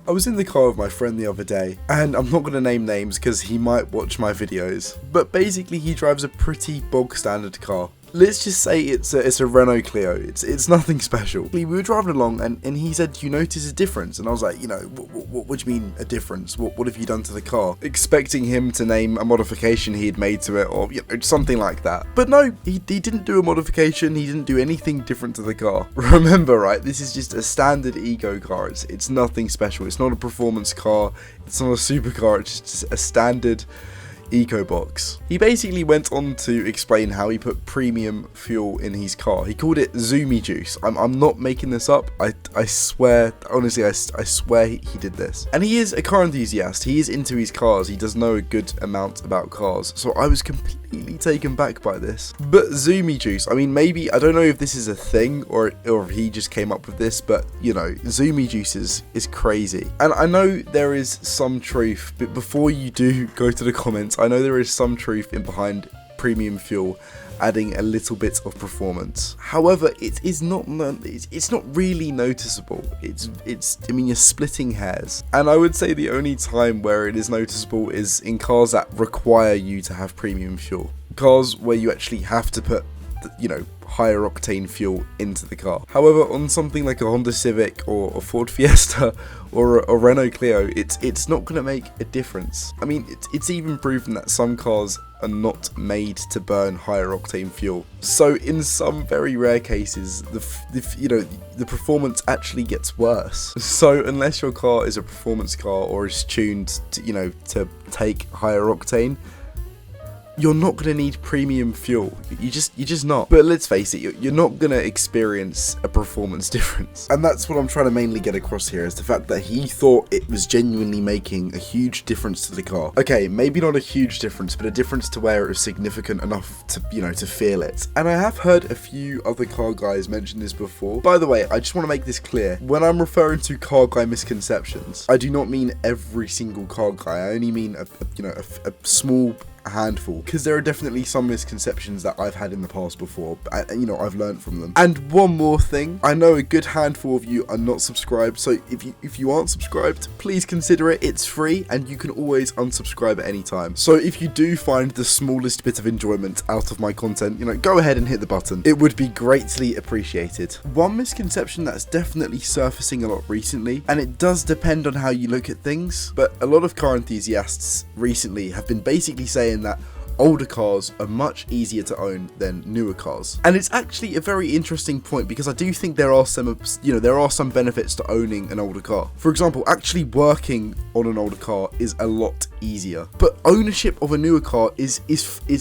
I was in the car with my friend the other day, and I'm not going to name names because he might watch my videos, but basically he drives a pretty bog standard car. Let's just say it's a Renault Clio. It's nothing special. We were driving along and he said, "You notice a difference?" And I was like, what do you mean a difference? What have you done to the car? Expecting him to name a modification he had made to it, or something like that. But no, he didn't do a modification. He didn't do anything different to the car. Remember, right? This is just a standard eco car. It's nothing special. It's not a performance car. It's not a supercar. It's just a standard eco box. He basically went on to explain how he put premium fuel in his car. He called it Zoomy Juice. I'm not making this up. I swear, honestly, I swear he did this. And he is a car enthusiast. He is into his cars. He does know a good amount about cars. So I was completely taken back by this. But Zoomy Juice, I mean, maybe, I don't know if this is a thing or he just came up with this, but Zoomy Juice is crazy. And I know there is some truth, but before you do go to the comments, I know there is some truth in behind premium fuel adding a little bit of performance. However, it's not really noticeable. I mean, you're splitting hairs. And I would say the only time where it is noticeable is in cars that require you to have premium fuel. Cars where you actually have to put, higher octane fuel into the car. However, on something like a Honda Civic or a Ford Fiesta or a Renault Clio, it's not going to make a difference. I mean, it's even proven that some cars are not made to burn higher octane fuel. So in some very rare cases, the performance actually gets worse. So unless your car is a performance car or is tuned to take higher octane, you're not going to need premium fuel. You're just not. But let's face it, you're not going to experience a performance difference. And that's what I'm trying to mainly get across here, is the fact that he thought it was genuinely making a huge difference to the car. Okay, maybe not a huge difference, but a difference to where it was significant enough to, to feel it. And I have heard a few other car guys mention this before. By the way, I just want to make this clear. When I'm referring to car guy misconceptions, I do not mean every single car guy. I only mean a small handful, because there are definitely some misconceptions that I've had in the past before, and I've learned from them. And one more thing, I know a good handful of you are not subscribed, so if you aren't subscribed, please consider it. It's free and you can always unsubscribe at any time. So if you do find the smallest bit of enjoyment out of my content, go ahead and hit the button. It would be greatly appreciated. One misconception that's definitely surfacing a lot recently, and it does depend on how you look at things, but a lot of car enthusiasts recently have been basically saying that older cars are much easier to own than newer cars. And it's actually a very interesting point, because I do think there are some benefits to owning an older car. For example, actually working on an older car is a lot easier, but ownership of a newer car is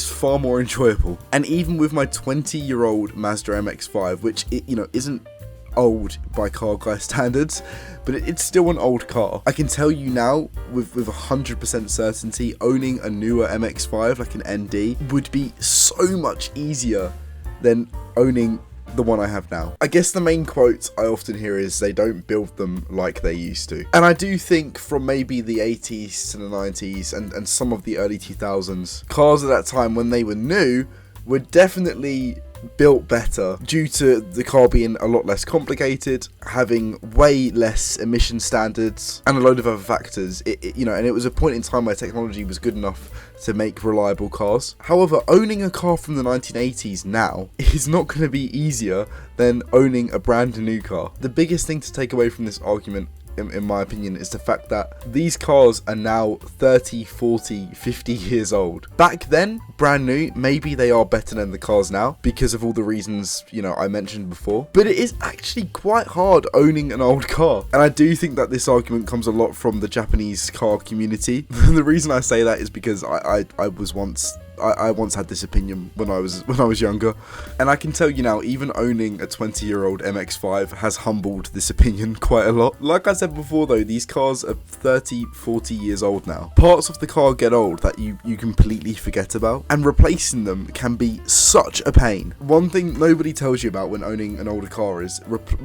far more enjoyable. And even with my 20-year-old Mazda MX-5, which isn't old by car guy standards, but it's still an old car, I can tell you now with 100% certainty, owning a newer MX-5 like an ND would be so much easier than owning the one I have now. I guess the main quote I often hear is they don't build them like they used to. And I do think from maybe the 80s to the 90s and some of the early 2000s, cars at that time when they were new were definitely built better due to the car being a lot less complicated, having way less emission standards, and a load of other factors. And it was a point in time where technology was good enough to make reliable cars. However, owning a car from the 1980s now is not going to be easier than owning a brand new car. The biggest thing to take away from this argument, in my opinion, is the fact that these cars are now 30, 40, 50 years old. Back then, brand new, maybe they are better than the cars now because of all the reasons, I mentioned before. But it is actually quite hard owning an old car. And I do think that this argument comes a lot from the Japanese car community. The reason I say that is because I once had this opinion when I was younger, and I can tell you now, even owning a 20-year-old MX-5 has humbled this opinion quite a lot. Like I said before though, these cars are 30, 40 years old now. Parts of the car get old that you completely forget about, and replacing them can be such a pain. One thing nobody tells you about when owning an older car is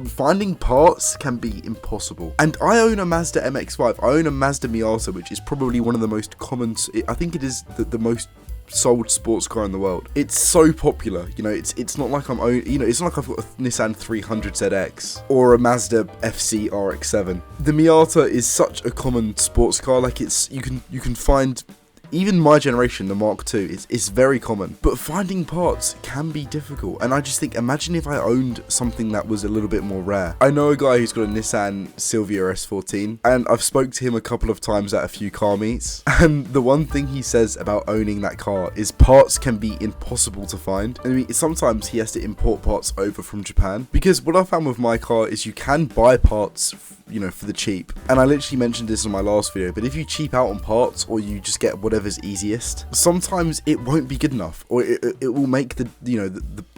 finding parts can be impossible. And I own a Mazda MX-5, I own a Mazda Miata, which is probably one of the most common, I think it is the most sold sports car in the world. It's so popular, you know, it's not like it's not like I've got a Nissan 300ZX or a Mazda FC RX-7. The Miata is such a common sports car, like you can find. Even my generation, the Mark II, is very common. But finding parts can be difficult. And I just think, imagine if I owned something that was a little bit more rare. I know a guy who's got a Nissan Silvia S14. And I've spoke to him a couple of times at a few car meets. And the one thing he says about owning that car is parts can be impossible to find. I mean, sometimes he has to import parts over from Japan. Because what I found with my car is you can buy parts, you know, for the cheap. And I literally mentioned this in my last video, but if you cheap out on parts or you just get whatever's easiest, sometimes it won't be good enough, or it will make the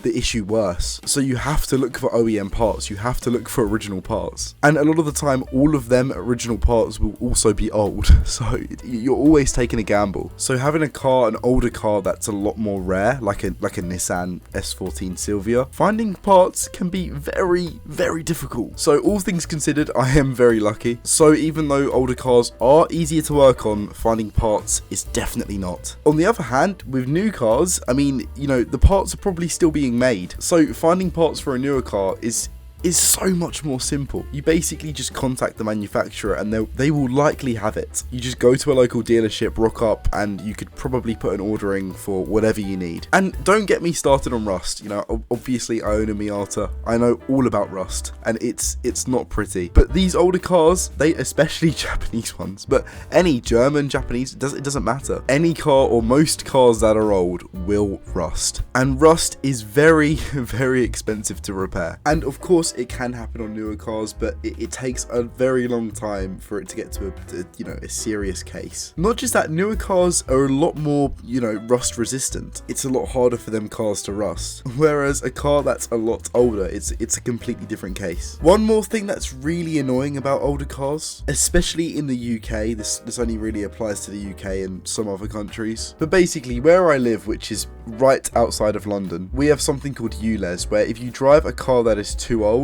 issue worse. So you have to look for OEM parts, you have to look for original parts, and a lot of the time all of them original parts will also be old, so you're always taking a gamble. So having an older car that's a lot more rare, like a Nissan S14 Silvia, finding parts can be very, very difficult. So all things considered, I am very lucky. So even though older cars are easier to work on, finding parts is definitely not. On the other hand, with new cars, I mean, you know, the parts are probably still being made. So finding parts for a newer car is so much more simple. You basically just contact the manufacturer and they will likely have it. You just go to a local dealership, rock up, and you could probably put an order in for whatever you need. And don't get me started on rust. You know, obviously I own a Miata. I know all about rust, and it's not pretty. But these older cars, especially Japanese ones, but any German, Japanese, it doesn't matter. Any car or most cars that are old will rust. And rust is very, very expensive to repair. And of course, it can happen on newer cars, but it takes a very long time for it to get to a serious case. Not just that, newer cars are a lot more, you know, rust resistant. It's a lot harder for them cars to rust. Whereas a car that's a lot older, it's a completely different case. One more thing that's really annoying about older cars, especially in the UK, this only really applies to the UK and some other countries, but basically where I live, which is right outside of London, we have something called ULEZ, where if you drive a car that is too old,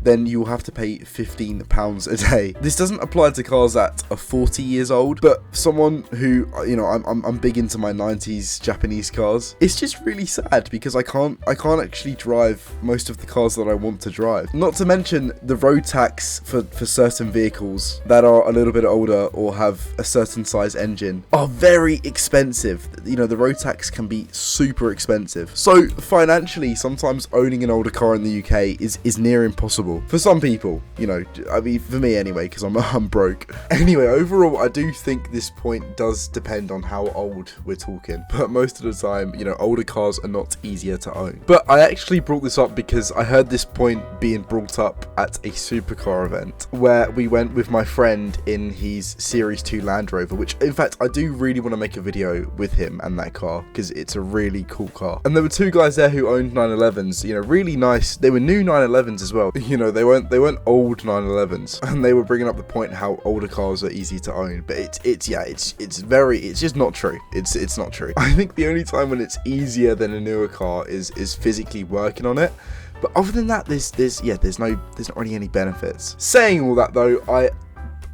then you will have to pay £15 a day. This doesn't apply to cars that are 40 years old, but someone who, you know, I'm big into my 90s Japanese cars. It's just really sad because I can't actually drive most of the cars that I want to drive. Not to mention the road tax for certain vehicles that are a little bit older or have a certain size engine are very expensive. You know, the road tax can be super expensive. So financially, sometimes owning an older car in the UK is near impossible. For some people, you know, I mean, for me anyway, because I'm broke. Anyway, overall, I do think this point does depend on how old we're talking. But most of the time, you know, older cars are not easier to own. But I actually brought this up because I heard this point being brought up at a supercar event where we went with my friend in his Series 2 Land Rover, which, in fact, I do really want to make a video with him and that car because it's a really cool car. And there were two guys there who owned 911s, you know, really nice. They were new 911s as well. You know, they weren't old 911s, and they were bringing up the point how older cars are easy to own, but it's just not true. It's not true. I think the only time when it's easier than a newer car is physically working on it. But other than that, there's not really any benefits. Saying all that though, I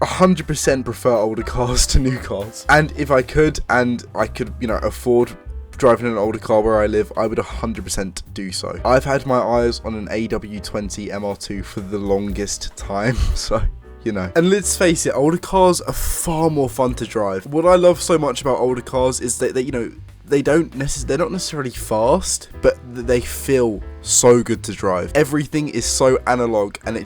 100% prefer older cars to new cars, and if I could, you know, afford driving an older car where I live, I would 100% do so. I've had my eyes on an AW20 MR2 for the longest time, so, you know. And let's face it, older cars are far more fun to drive. What I love so much about older cars is that you know, they're not necessarily fast, but they feel so good to drive. Everything is so analog, and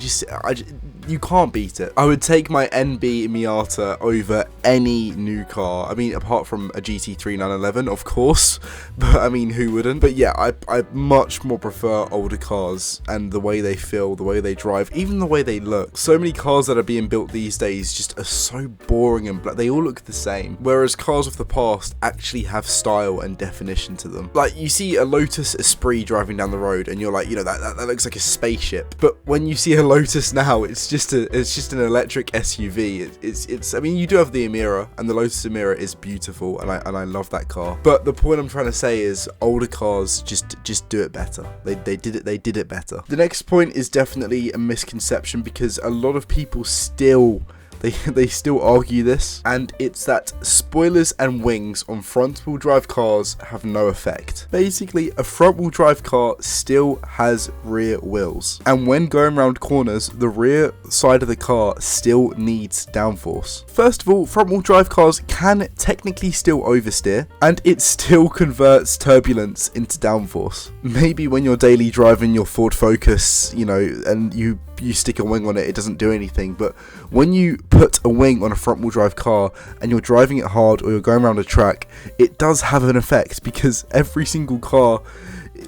you can't beat it. I would take my NB Miata over any new car. I mean, apart from a GT3 911, of course. But I mean, who wouldn't? But yeah, I much more prefer older cars and the way they feel, the way they drive, even the way they look. So many cars that are being built these days just are so boring and they all look the same. Whereas cars of the past actually have style and definition to them. Like, you see a Lotus Esprit driving down the road and you're like, you know, that looks like a spaceship. But when you see a Lotus now, it's just an electric SUV. It's I mean, you do have the Emira, and the Lotus Emira is beautiful, and I love that car. But the point I'm trying to say is older cars just do it better. They did it better. The next point is definitely a misconception, because a lot of people still they still argue this, and it's that spoilers and wings on front wheel drive cars have no effect. Basically, a front wheel drive car still has rear wheels, and when going around corners, the rear side of the car still needs downforce. First of all, front wheel drive cars can technically still oversteer, and it still converts turbulence into downforce. Maybe when you're daily driving your Ford Focus, you know, and you stick a wing on it, it doesn't do anything. But when you put a wing on a front wheel drive car and you're driving it hard or you're going around a track, it does have an effect, because every single car,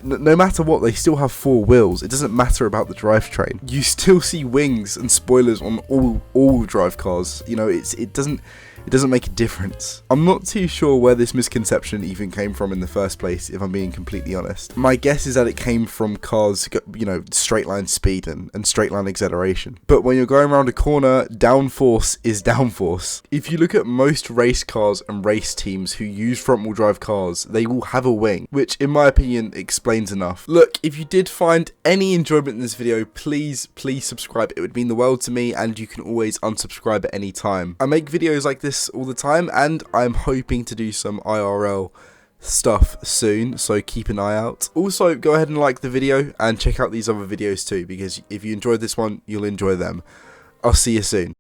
no matter what, they still have 4 wheels. It doesn't matter about the drivetrain. You still see wings and spoilers on all drive cars. You know, it doesn't make a difference. I'm not too sure where this misconception even came from in the first place, if I'm being completely honest. My guess is that it came from cars, you know, straight line speed and straight line acceleration. But when you're going around a corner, downforce is downforce. If you look at most race cars and race teams who use front wheel drive cars, they will have a wing, which in my opinion explains enough. Look, if you did find any enjoyment in this video, please subscribe. It would mean the world to me, and you can always unsubscribe at any time. I make videos like this all the time, and I'm hoping to do some IRL stuff soon, so keep an eye out. Also, go ahead and like the video and check out these other videos too, because if you enjoyed this one, you'll enjoy them. I'll see you soon.